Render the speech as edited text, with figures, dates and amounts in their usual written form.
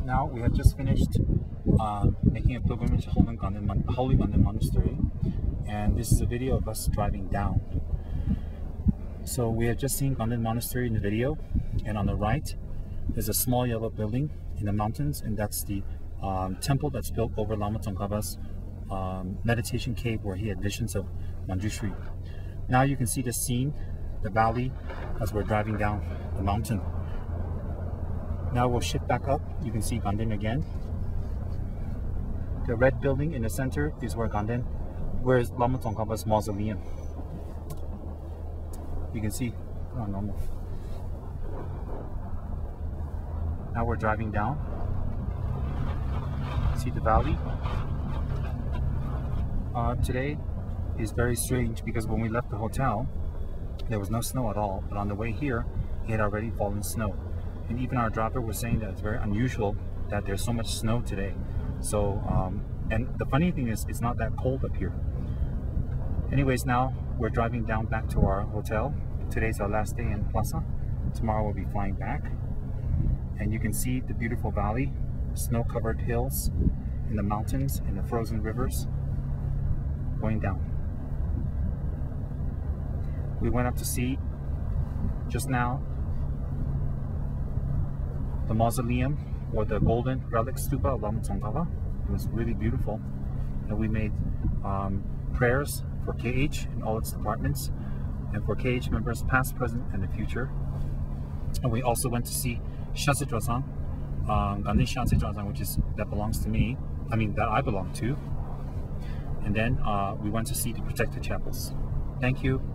now we have just finished making a pilgrimage to Holy Gaden Monastery, and this is a video of us driving down. So we have just seen Gaden Monastery in the video, and on the right there's a small yellow building in the mountains, and that's the temple that's built over Lama Tsongkapa's meditation cave where he had visions of Manjushri. Now you can see the scene, the valley, as we're driving down the mountain. Now we'll shift back up. You can see Gaden again. The red building in the center is where is Lama Tsongkapa's mausoleum. You can see, normal. Now we're driving down. See the valley. Today is very strange because when we left the hotel, there was no snow at all, but on the way here, it had already fallen snow. And even our driver was saying that it's very unusual that there's so much snow today. So, and the funny thing is, it's not that cold up here. Anyways, now we're driving down back to our hotel. Today's our last day in Plaza. Tomorrow we'll be flying back. And you can see the beautiful valley, snow-covered hills, and the mountains, and the frozen rivers going down. We went up to see, just now, the mausoleum, or the golden relic stupa of Lama Tsongkapa. It was really beautiful, and we made prayers for KH and all its departments, and for KH members past, present, and the future. And we also went to see Setrap Chapel, which is that belongs to me. I mean that I belong to. And then we went to see the protected chapels. Thank you.